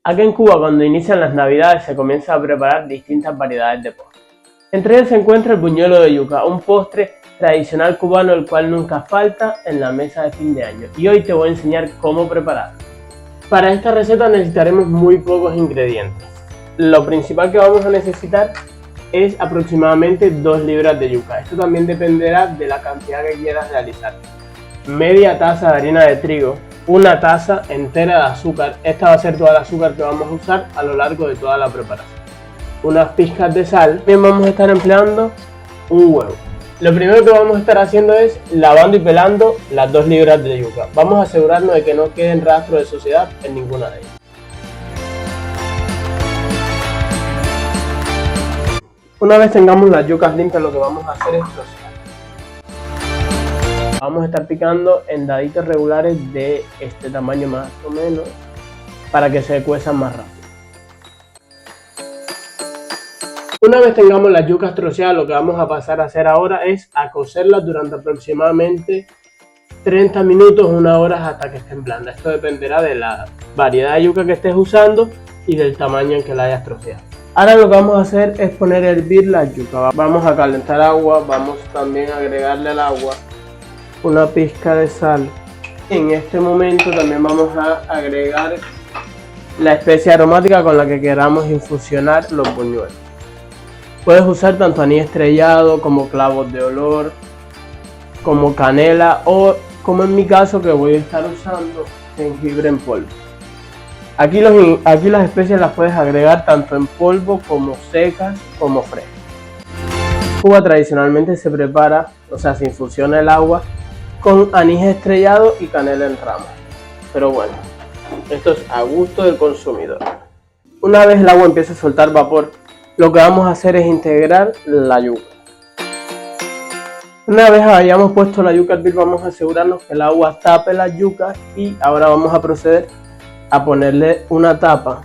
Aquí en Cuba, cuando inician las navidades, se comienza a preparar distintas variedades de postres. Entre ellas se encuentra el buñuelo de yuca, un postre tradicional cubano el cual nunca falta en la mesa de fin de año. Y hoy te voy a enseñar cómo prepararlo. Para esta receta necesitaremos muy pocos ingredientes. Lo principal que vamos a necesitar es aproximadamente 2 libras de yuca. Esto también dependerá de la cantidad que quieras realizar. Media taza de harina de trigo, una taza entera de azúcar. Esta va a ser toda el azúcar que vamos a usar a lo largo de toda la preparación. Unas pizcas de sal. También vamos a estar empleando un huevo. Lo primero que vamos a estar haciendo es lavando y pelando las 2 libras de yuca. Vamos a asegurarnos de que no queden rastros de suciedad en ninguna de ellas. Una vez tengamos las yucas limpias, lo que vamos a hacer es trocear. Vamos a estar picando en daditos regulares de este tamaño más o menos para que se cuezan más rápido. Una vez tengamos las yucas troceadas, lo que vamos a pasar a hacer ahora es a cocerlas durante aproximadamente 30 minutos, 1 hora hasta que estén blandas. Esto dependerá de la variedad de yuca que estés usando y del tamaño en que la hayas troceado. Ahora lo que vamos a hacer es poner a hervir la yuca. Vamos a calentar agua, vamos también a agregarle al agua una pizca de sal. En este momento también vamos a agregar la especia aromática con la que queramos infusionar los buñuelos. Puedes usar tanto anís estrellado como clavos de olor, como canela o, como en mi caso, que voy a estar usando jengibre en polvo. Aquí las especias las puedes agregar tanto en polvo como secas como frescas. En Cuba tradicionalmente se prepara, se infusiona el agua con anís estrellado y canela en rama. Pero bueno, esto es a gusto del consumidor. Una vez el agua empiece a soltar vapor, lo que vamos a hacer es integrar la yuca. Una vez hayamos puesto la yuca a hervir, vamos a asegurarnos que el agua tape las yucas y ahora vamos a proceder a ponerle una tapa.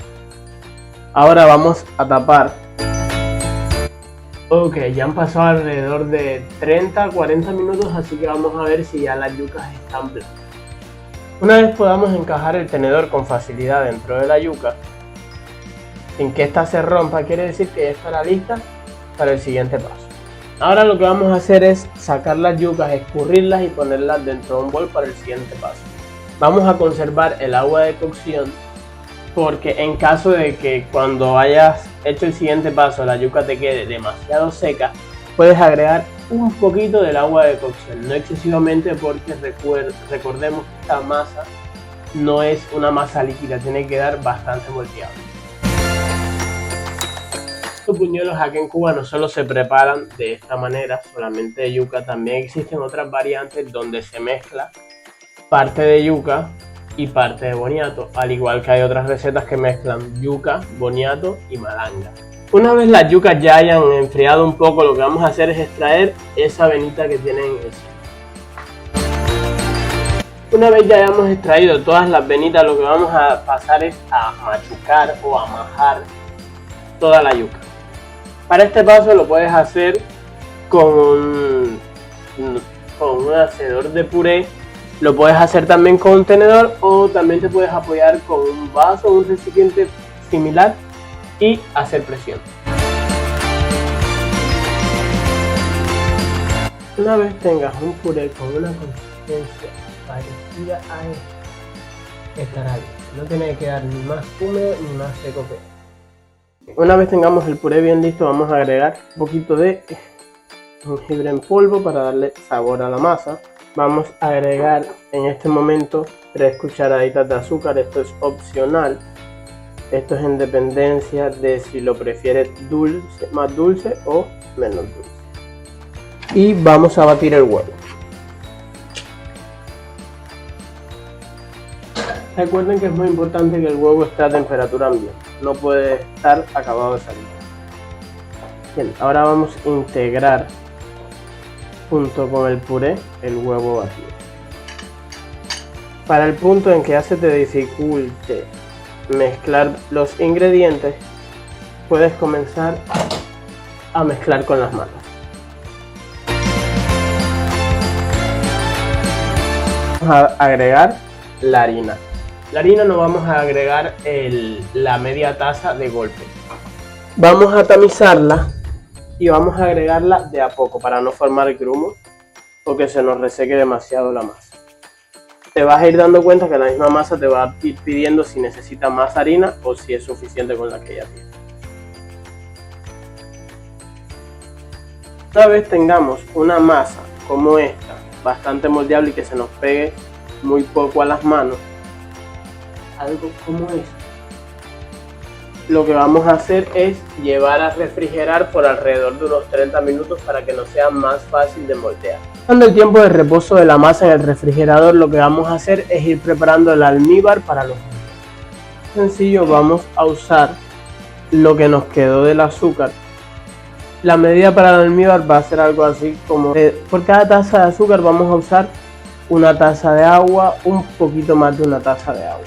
Ahora vamos a tapar. Ok, ya han pasado alrededor de 30-40 minutos, así que vamos a ver si ya las yucas están blancas. Una vez podamos encajar el tenedor con facilidad dentro de la yuca, sin que ésta se rompa, quiere decir que ya estará lista para el siguiente paso. Ahora lo que vamos a hacer es sacar las yucas, escurrirlas y ponerlas dentro de un bol para el siguiente paso. Vamos a conservar el agua de cocción porque en caso de que cuando hayas hecho el siguiente paso la yuca te quede demasiado seca, puedes agregar un poquito del agua de cocción, no excesivamente porque recordemos que esta masa no es una masa líquida, tiene que quedar bastante moldeada. Estos buñuelos aquí en Cuba no solo se preparan de esta manera, solamente de yuca, también existen otras variantes donde se mezcla parte de yuca y parte de boniato, al igual que hay otras recetas que mezclan yuca, boniato y malanga. Una vez las yucas ya hayan enfriado un poco, lo que vamos a hacer es extraer esa venita que tienen en el centro. Una vez ya hayamos extraído todas las venitas, lo que vamos a pasar es a machucar o a majar toda la yuca. Para este paso lo puedes hacer con un hacedor de puré. Lo puedes hacer también con un tenedor o también te puedes apoyar con un vaso o un recipiente similar y hacer presión. Una vez tengas un puré con una consistencia parecida a esta, estará bien. No tiene que quedar ni más húmedo ni más seco que esto. Una vez tengamos el puré bien listo, vamos a agregar un poquito de jengibre en polvo para darle sabor a la masa. Vamos a agregar en este momento 3 cucharaditas de azúcar, esto es opcional. Esto es en dependencia de si lo prefieres dulce, más dulce o menos dulce. Y vamos a batir el huevo. Recuerden que es muy importante que el huevo esté a temperatura ambiente, no puede estar acabado de salir. Bien, ahora vamos a integrar junto con el puré el huevo batido. Para el punto en que ya se te dificulte mezclar los ingredientes, puedes comenzar a mezclar con las manos. Vamos a agregar la harina. La harina no vamos a agregar la media taza de golpe. Vamos a tamizarla y vamos a agregarla de a poco para no formar grumos o que se nos reseque demasiado la masa. Te vas a ir dando cuenta que la misma masa te va a ir pidiendo si necesita más harina o si es suficiente con la que ya tiene. Una vez tengamos una masa como esta, bastante moldeable y que se nos pegue muy poco a las manos, algo como esto, lo que vamos a hacer es llevar a refrigerar por alrededor de unos 30 minutos para que nos sea más fácil de moldear. Dando el tiempo de reposo de la masa en el refrigerador, lo que vamos a hacer es ir preparando el almíbar para los buñuelos. Sencillo, vamos a usar lo que nos quedó del azúcar. La medida para el almíbar va a ser algo así como por cada taza de azúcar vamos a usar una taza de agua, un poquito más de una taza de agua.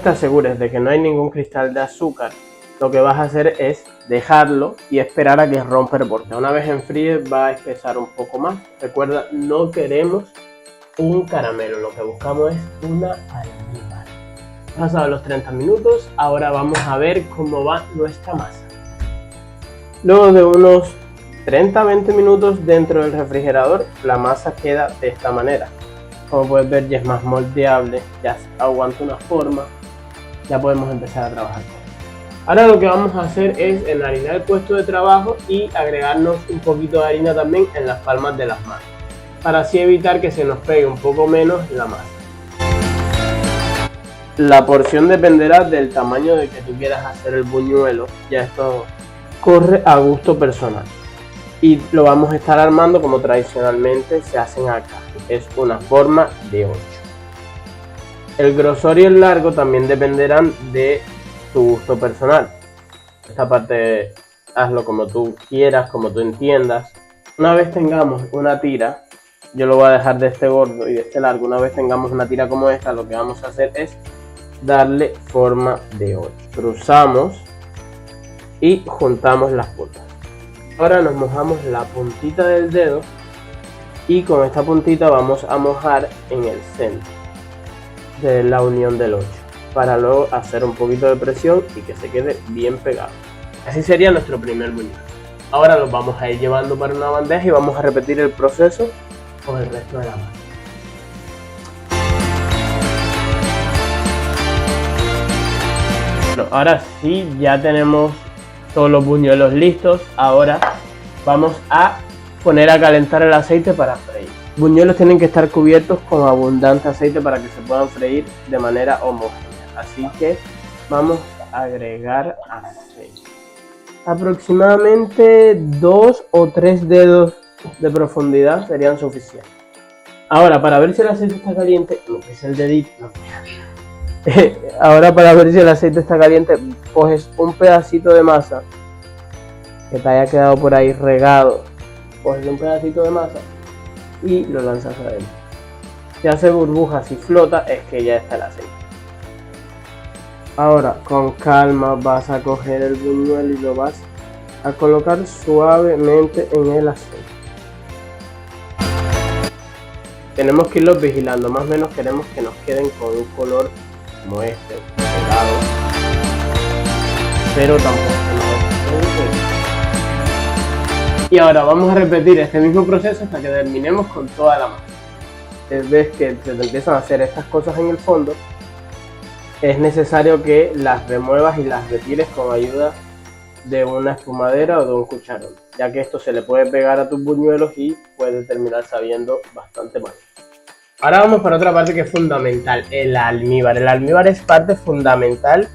Te asegures de que no hay ningún cristal de azúcar, lo que vas a hacer es dejarlo y esperar a que rompa el borde. Una vez enfríe va a espesar un poco más. Recuerda, no queremos un caramelo, lo que buscamos es una almíbar. Pasados los 30 minutos, ahora vamos a ver cómo va nuestra masa. Luego de unos 30-20 minutos dentro del refrigerador, la masa queda de esta manera. Como puedes ver, ya es más moldeable, ya aguanta una forma. Ya podemos empezar a trabajar. Ahora lo que vamos a hacer es enharinar el puesto de trabajo y agregarnos un poquito de harina también en las palmas de las manos, para así evitar que se nos pegue un poco menos la masa. La porción dependerá del tamaño de que tú quieras hacer el buñuelo, ya esto corre a gusto personal. Y lo vamos a estar armando como tradicionalmente se hacen acá, es una forma de 8. El grosor y el largo también dependerán de tu gusto personal. Esta parte hazlo como tú quieras, como tú entiendas. Una vez tengamos una tira, yo lo voy a dejar de este gordo y de este largo. Una vez tengamos una tira como esta, lo que vamos a hacer es darle forma de 8. Cruzamos y juntamos las puntas. Ahora nos mojamos la puntita del dedo y con esta puntita vamos a mojar en el centro de la unión del 8 para luego hacer un poquito de presión y que se quede bien pegado. Así sería nuestro primer buñuelo. Ahora los vamos a ir llevando para una bandeja y vamos a repetir el proceso con el resto de la masa. Bueno, ahora sí, ya tenemos todos los buñuelos listos. Ahora vamos a poner a calentar el aceite para freír. Buñuelos tienen que estar cubiertos con abundante aceite para que se puedan freír de manera homogénea. Así que vamos a agregar aceite. Aproximadamente 2 o 3 dedos de profundidad serían suficientes. Ahora, para ver si el aceite está caliente, lo que es el dedito, ahora para ver si el aceite está caliente, coges un pedacito de masa que te haya quedado por ahí regado, coges un pedacito de masa y lo lanzas adentro. Si hace burbujas y flota, es que ya está el aceite. Ahora, con calma vas a coger el buñuelo y lo vas a colocar suavemente en el aceite. Tenemos que irlos vigilando, más o menos queremos que nos queden con un color como este, pegado, pero tampoco y ahora vamos a repetir este mismo proceso hasta que terminemos con toda la masa. Ves que se te empiezan a hacer estas cosas en el fondo, es necesario que las remuevas y las retires con ayuda de una espumadera o de un cucharón, ya que esto se le puede pegar a tus buñuelos y puede terminar sabiendo bastante mal. Ahora vamos para otra parte que es fundamental, el almíbar. El almíbar es parte fundamental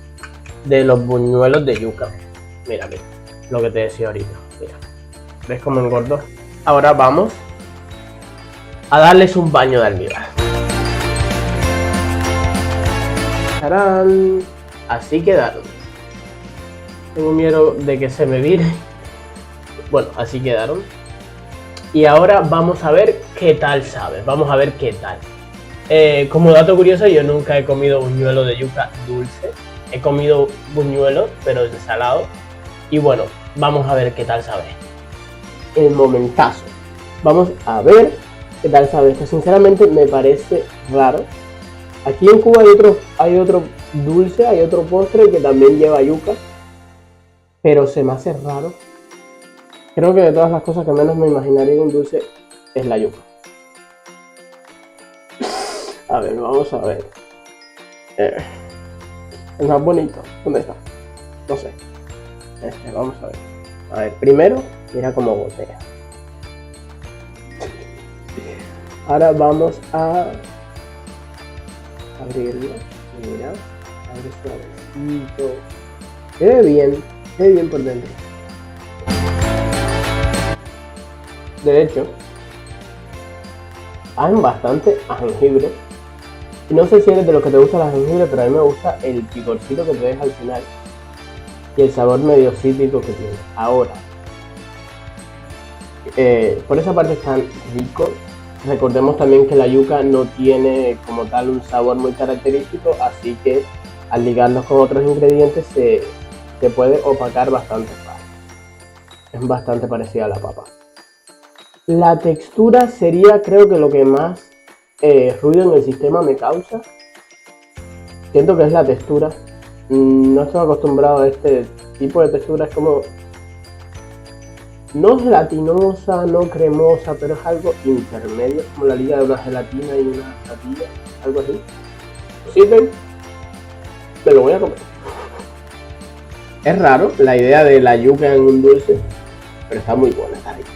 de los buñuelos de yuca. Mira, mira, lo que te decía ahorita, mira. ¿Ves cómo engordó? Ahora vamos a darles un baño de almíbar. ¡Tarán! Así quedaron. Tengo miedo de que se me vire. Bueno, así quedaron. Y ahora vamos a ver qué tal sabe. Vamos a ver qué tal. Como dato curioso, yo nunca he comido buñuelo de yuca dulce. He comido buñuelos, pero de salado. Y bueno, vamos a ver qué tal sabe. El momentazo. Vamos a ver ¿Qué tal sabe esto? Sinceramente me parece raro. Aquí en Cuba hay otro dulce, hay otro postre que también lleva yuca, pero se me hace raro. Creo que de todas las cosas que menos me imaginaría en un dulce es la yuca. A ver, vamos a ver. El más bonito, ¿dónde está? No sé. Vamos a ver. A ver, primero, mira cómo gotea. Ahora vamos a abrirlo. Mira, abre suavecito. Se ve bien por dentro. De hecho, hay bastante a jengibre. Y no sé si eres de los que te gusta la jengibre, pero a mí me gusta el picorcito que te deja al final. Y el sabor medio cítrico que tiene. Ahora, por esa parte está rico. Recordemos también que la yuca no tiene como tal un sabor muy característico, así que al ligarlos con otros ingredientes se puede opacar bastante fácil. Es bastante parecida a la papa. La textura sería, creo que lo que más ruido en el sistema me causa. Siento que es la textura. No estoy acostumbrado a este tipo de textura, es como no gelatinosa, no cremosa, pero es algo intermedio, como la liga de una gelatina y una natilla, algo así. Sirven, me lo voy a comer. Es raro la idea de la yuca en un dulce, pero está muy buena, está rica.